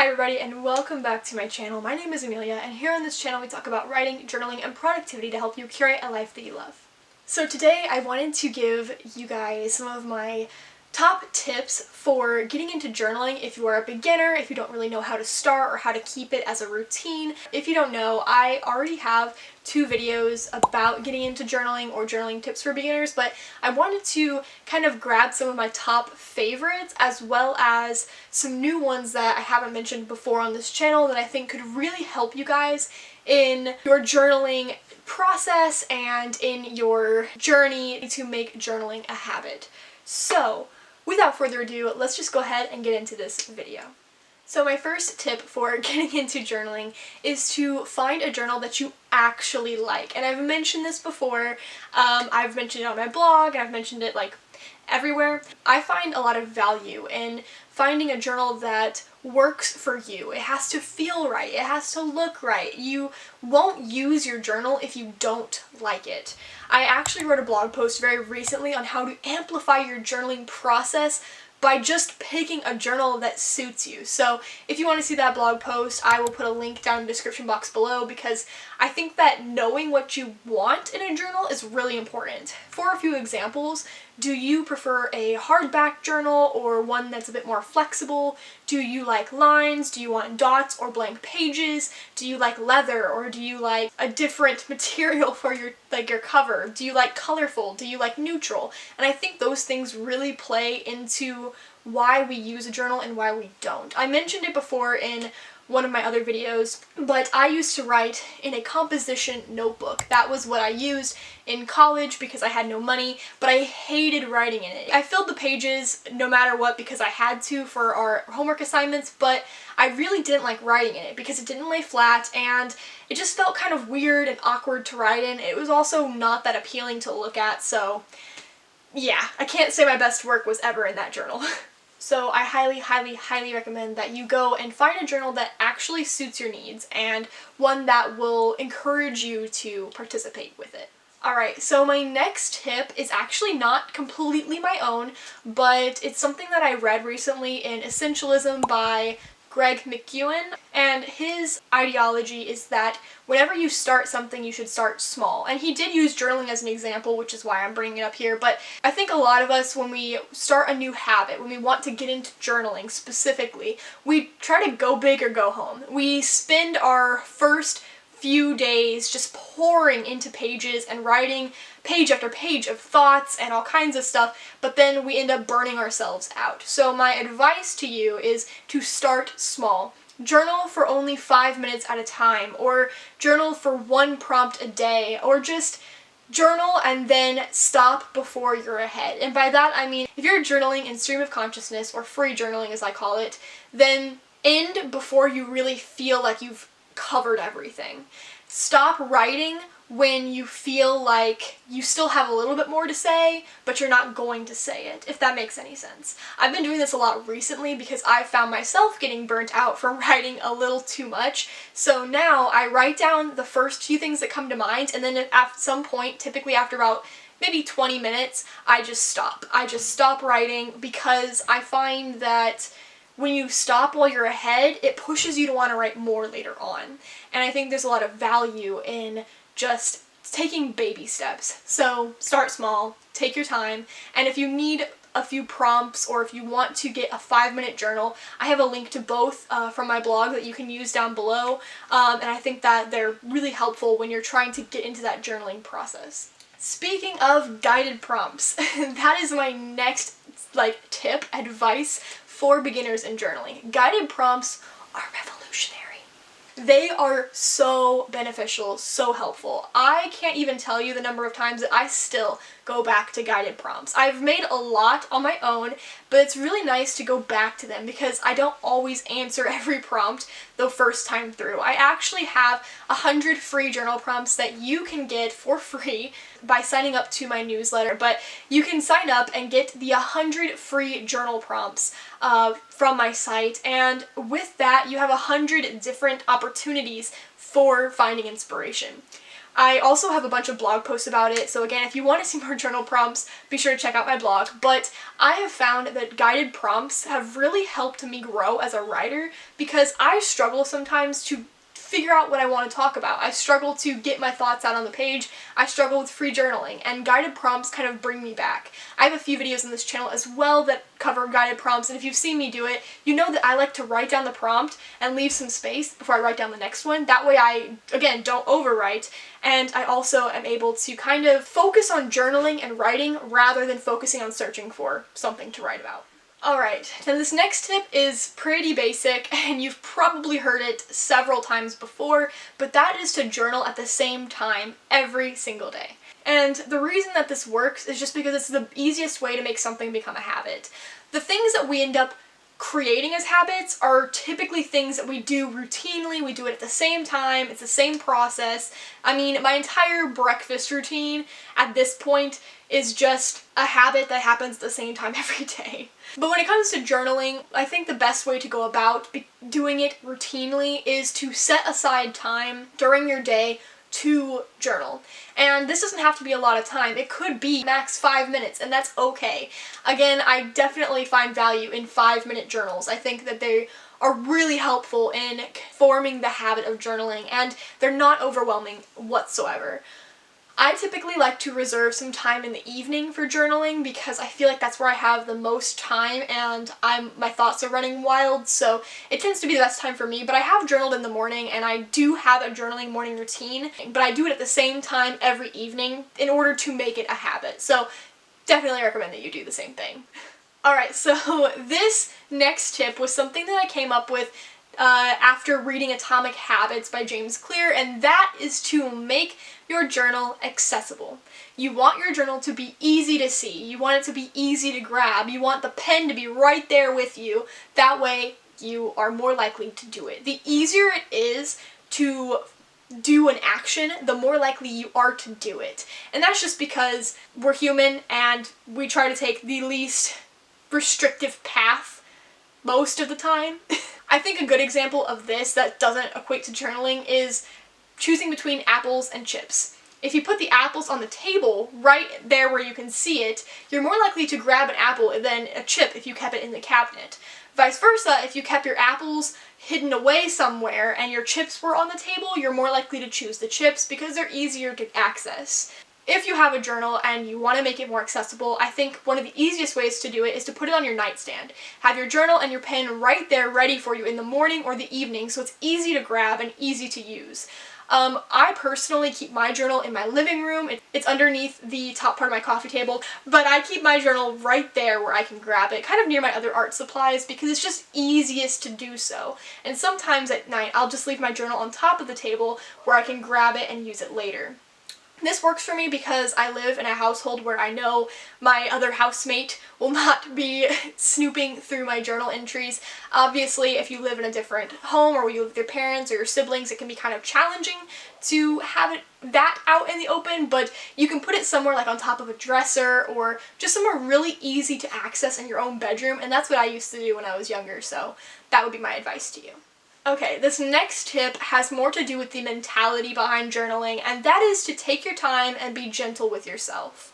Hi everybody and welcome back to my channel. My name is Amelia and here on this channel we talk about writing, journaling, and productivity to help you curate a life that you love. So today I wanted to give you guys some of my top tips for getting into journaling if you are a beginner, if you don't really know how to start or how to keep it as a routine. If you don't know, I already have 2 videos about getting into journaling or journaling tips for beginners, but I wanted to kind of grab some of my top favorites as well as some new ones that I haven't mentioned before on this channel that I think could really help you guys in your journaling process and in your journey to make journaling a habit. So, without further ado, let's just go ahead and get into this video. So my first tip for getting into journaling is to find a journal that you actually like. And I've mentioned this before, I've mentioned it on my blog, and I've mentioned it like everywhere. I find a lot of value in finding a journal that works for you. It has to feel right. It has to look right. You won't use your journal if you don't like it. I actually wrote a blog post very recently on how to amplify your journaling process by just picking a journal that suits you. So if you want to see that blog post, I will put a link down in the description box below because I think that knowing what you want in a journal is really important. For a few examples, do you prefer a hardback journal or one that's a bit more flexible? Do you like lines? Do you want dots or blank pages? Do you like leather or do you like a different material for your cover? Do you like colorful? Do you like neutral? And I think those things really play into why we use a journal and why we don't. I mentioned it before in one of my other videos, but I used to write in a composition notebook. That was what I used in college because I had no money, but I hated writing in it. I filled the pages no matter what because I had to for our homework assignments, but I really didn't like writing in it because it didn't lay flat and it just felt kind of weird and awkward to write in. It was also not that appealing to look at, so yeah, I can't say my best work was ever in that journal. So I highly recommend that you go and find a journal that actually suits your needs and one that will encourage you to participate with it. Alright, so my next tip is actually not completely my own, but it's something that I read recently in Essentialism by Greg McKeown, and his ideology is that whenever you start something, you should start small. And he did use journaling as an example, which is why I'm bringing it up here, but I think a lot of us, when we start a new habit, when we want to get into journaling specifically, we try to go big or go home. We spend our first few days just pouring into pages and writing page after page of thoughts and all kinds of stuff, but then we end up burning ourselves out. So my advice to you is to start small. Journal for only 5 minutes at a time, or journal for 1 prompt a day, or just journal and then stop before you're ahead. And by that I mean, if you're journaling in stream of consciousness, or free journaling as I call it, then end before you really feel like you've covered everything. Stop writing when you feel like you still have a little bit more to say, but you're not going to say it, if that makes any sense. I've been doing this a lot recently because I found myself getting burnt out from writing a little too much. So now I write down the first few things that come to mind, and then at some point, typically after about maybe 20 minutes, I just stop. I just stop writing because I find that when you stop while you're ahead, it pushes you to want to write more later on. And I think there's a lot of value in just taking baby steps. So start small, take your time, and if you need a few prompts or if you want to get a 5-minute journal, I have a link to both from my blog that you can use down below, and I think that they're really helpful when you're trying to get into that journaling process. Speaking of guided prompts, that is my next tip, advice for beginners in journaling. Guided prompts are revolutionary. They are so beneficial, so helpful. I can't even tell you the number of times that I still go back to guided prompts. I've made a lot on my own, but it's really nice to go back to them because I don't always answer every prompt the first time through. I actually have 100 free journal prompts that you can get for free by signing up to my newsletter, but you can sign up and get the 100 free journal prompts from my site, and with that you have 100 different opportunities for finding inspiration. I also have a bunch of blog posts about it, so again, if you want to see more journal prompts, be sure to check out my blog. But I have found that guided prompts have really helped me grow as a writer because I struggle sometimes to figure out what I want to talk about. I struggle to get my thoughts out on the page. I struggle with free journaling, and guided prompts kind of bring me back. I have a few videos on this channel as well that cover guided prompts, and if you've seen me do it, you know that I like to write down the prompt and leave some space before I write down the next one. That way I, again, don't overwrite, and I also am able to kind of focus on journaling and writing rather than focusing on searching for something to write about. Alright, now this next tip is pretty basic, and you've probably heard it several times before, but that is to journal at the same time every single day. And the reason that this works is just because it's the easiest way to make something become a habit. The things that we end up creating as habits are typically things that we do routinely, we do it at the same time, it's the same process. I mean, my entire breakfast routine at this point is just a habit that happens at the same time every day. But when it comes to journaling, I think the best way to go about doing it routinely is to set aside time during your day to journal. And this doesn't have to be a lot of time. It could be max 5 minutes, and that's okay. Again, I definitely find value in 5-minute journals. I think that they are really helpful in forming the habit of journaling, and they're not overwhelming whatsoever. I typically like to reserve some time in the evening for journaling because I feel like that's where I have the most time and my thoughts are running wild, so it tends to be the best time for me. But I have journaled in the morning, and I do have a journaling morning routine, but I do it at the same time every evening in order to make it a habit. So definitely recommend that you do the same thing. Alright, so this next tip was something that I came up with after reading Atomic Habits by James Clear, and that is to make your journal accessible. You want your journal to be easy to see. You want it to be easy to grab. You want the pen to be right there with you. That way you are more likely to do it. The easier it is to do an action, the more likely you are to do it. And that's just because we're human and we try to take the least restrictive path most of the time. I think a good example of this that doesn't equate to journaling is choosing between apples and chips. If you put the apples on the table right there where you can see it, you're more likely to grab an apple than a chip if you kept it in the cabinet. Vice versa, if you kept your apples hidden away somewhere and your chips were on the table, you're more likely to choose the chips because they're easier to access. If you have a journal and you want to make it more accessible, I think one of the easiest ways to do it is to put it on your nightstand. Have your journal and your pen right there ready for you in the morning or the evening so it's easy to grab and easy to use. I personally keep my journal in my living room. It's underneath the top part of my coffee table, but I keep my journal right there where I can grab it, kind of near my other art supplies because it's just easiest to do so. And sometimes at night I'll just leave my journal on top of the table where I can grab it and use it later. This works for me because I live in a household where I know my other housemate will not be snooping through my journal entries. Obviously, if you live in a different home or you live with your parents or your siblings, it can be kind of challenging to have that out in the open, but you can put it somewhere like on top of a dresser or just somewhere really easy to access in your own bedroom, and that's what I used to do when I was younger, so that would be my advice to you. Okay, this next tip has more to do with the mentality behind journaling, and that is to take your time and be gentle with yourself.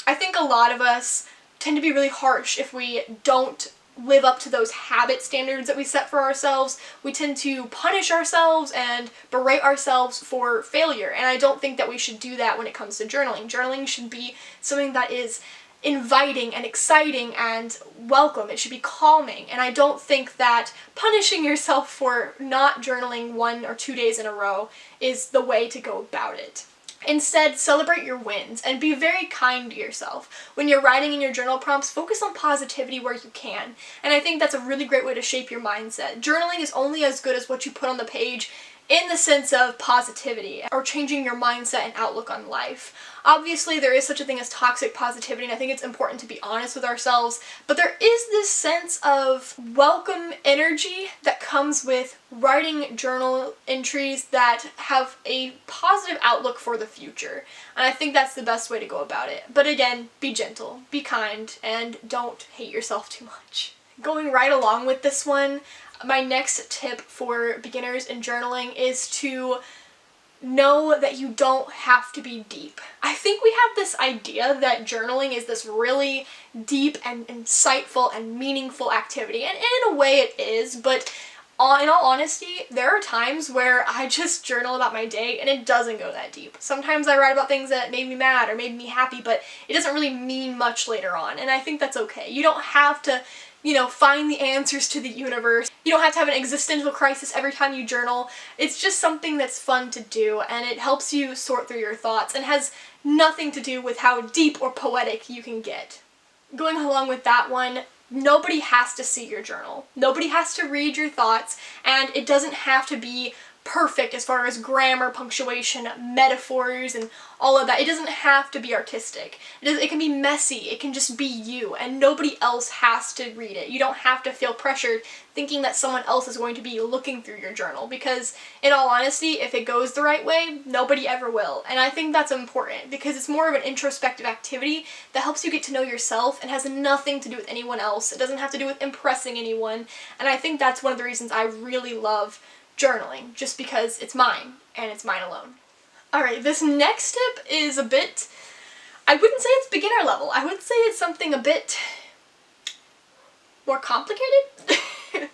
I think a lot of us tend to be really harsh if we don't live up to those habit standards that we set for ourselves. We tend to punish ourselves and berate ourselves for failure, and I don't think that we should do that when it comes to journaling. Journaling should be something that is inviting and exciting and welcome. It should be calming, and I don't think that punishing yourself for not journaling 1 or 2 days in a row is the way to go about it. Instead, celebrate your wins and be very kind to yourself. When you're writing in your journal prompts, focus on positivity where you can, and I think that's a really great way to shape your mindset. Journaling is only as good as what you put on the page in the sense of positivity or changing your mindset and outlook on life. Obviously, there is such a thing as toxic positivity, and I think it's important to be honest with ourselves, but there is this sense of welcome energy that comes with writing journal entries that have a positive outlook for the future, and I think that's the best way to go about it. But again, be gentle, be kind, and don't hate yourself too much. Going right along with this one, my next tip for beginners in journaling is to know that you don't have to be deep. I think we have this idea that journaling is this really deep and insightful and meaningful activity, and in a way it is, but in all honesty, there are times where I just journal about my day and it doesn't go that deep. Sometimes I write about things that made me mad or made me happy, but it doesn't really mean much later on, and I think that's okay. You don't have to, find the answers to the universe. You don't have to have an existential crisis every time you journal. It's just something that's fun to do, and it helps you sort through your thoughts and has nothing to do with how deep or poetic you can get. Going along with that one, nobody has to see your journal. Nobody has to read your thoughts, and it doesn't have to be perfect as far as grammar, punctuation, metaphors, and all of that. It doesn't have to be artistic. It can be messy. It can just be you, and nobody else has to read it. You don't have to feel pressured thinking that someone else is going to be looking through your journal, because in all honesty, if it goes the right way, nobody ever will. And I think that's important because it's more of an introspective activity that helps you get to know yourself and has nothing to do with anyone else. It doesn't have to do with impressing anyone, and I think that's one of the reasons I really love journaling, just because it's mine and it's mine alone. Alright, this next tip is a bit, I wouldn't say it's beginner level. I would say it's something a bit more complicated.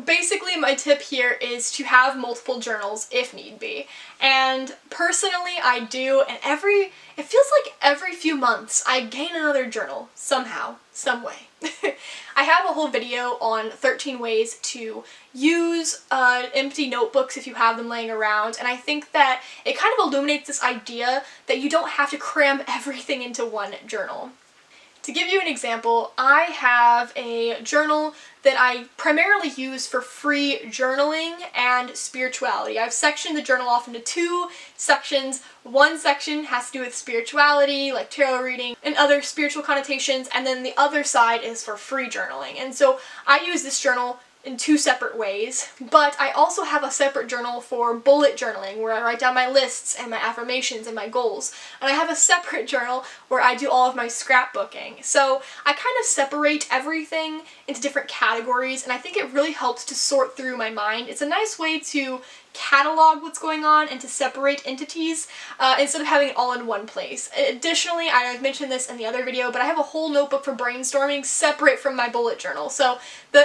Basically, my tip here is to have multiple journals if need be. And personally, I do, and it feels like every few months I gain another journal, somehow, some way. I have a whole video on 13 ways to use empty notebooks if you have them laying around, and I think that it kind of illuminates this idea that you don't have to cram everything into one journal. To give you an example, I have a journal that I primarily use for free journaling and spirituality. I've sectioned the journal off into two sections. One section has to do with spirituality, like tarot reading and other spiritual connotations, and then the other side is for free journaling. And so I use this journal in two separate ways, but I also have a separate journal for bullet journaling where I write down my lists and my affirmations and my goals, and I have a separate journal where I do all of my scrapbooking. So I kind of separate everything into different categories, and I think it really helps to sort through my mind. It's a nice way to catalog what's going on and to separate entities instead of having it all in one place. Additionally, I've mentioned this in the other video, but I have a whole notebook for brainstorming separate from my bullet journal. So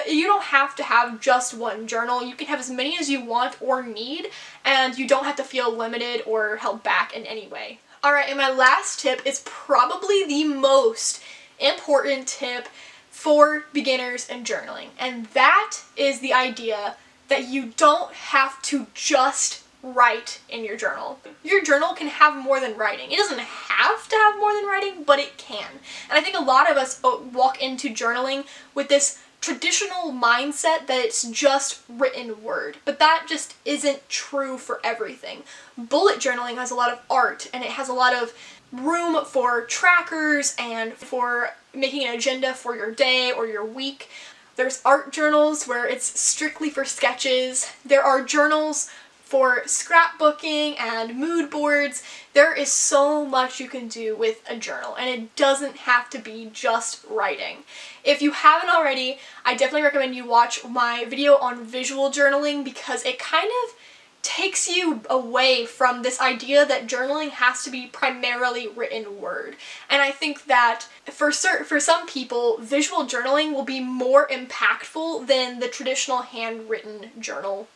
you don't have to have just one journal. You can have as many as you want or need, and you don't have to feel limited or held back in any way. Alright, and my last tip is probably the most important tip for beginners in journaling, and that is the idea that you don't have to just write in your journal. Your journal can have more than writing. It doesn't have to have more than writing, but it can. And I think a lot of us walk into journaling with this traditional mindset that it's just written word, but that just isn't true for everything. Bullet journaling has a lot of art, and it has a lot of room for trackers and for making an agenda for your day or your week. There's art journals where it's strictly for sketches. There are journals for scrapbooking and mood boards. There is so much you can do with a journal, and it doesn't have to be just writing. If you haven't already, I definitely recommend you watch my video on visual journaling because it kind of takes you away from this idea that journaling has to be primarily written word. And I think that for some people, visual journaling will be more impactful than the traditional handwritten journal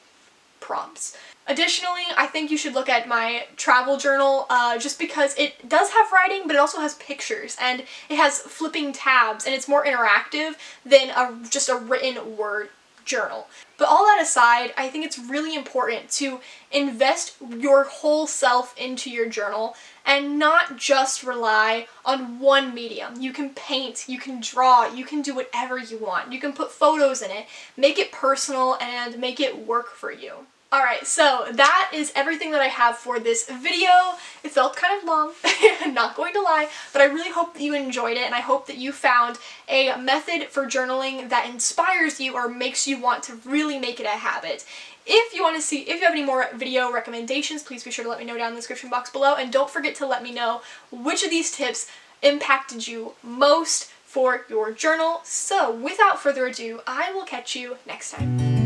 prompts. Additionally, I think you should look at my travel journal just because it does have writing, but it also has pictures, and it has flipping tabs, and it's more interactive than just a written word journal. But all that aside, I think it's really important to invest your whole self into your journal and not just rely on one medium. You can paint, you can draw, you can do whatever you want. You can put photos in it, make it personal, and make it work for you. Alright, so that is everything that I have for this video. It felt kind of long, I'm not going to lie, but I really hope that you enjoyed it, and I hope that you found a method for journaling that inspires you or makes you want to really make it a habit. If you have any more video recommendations, please be sure to let me know down in the description box below, and don't forget to let me know which of these tips impacted you most for your journal. So without further ado, I will catch you next time.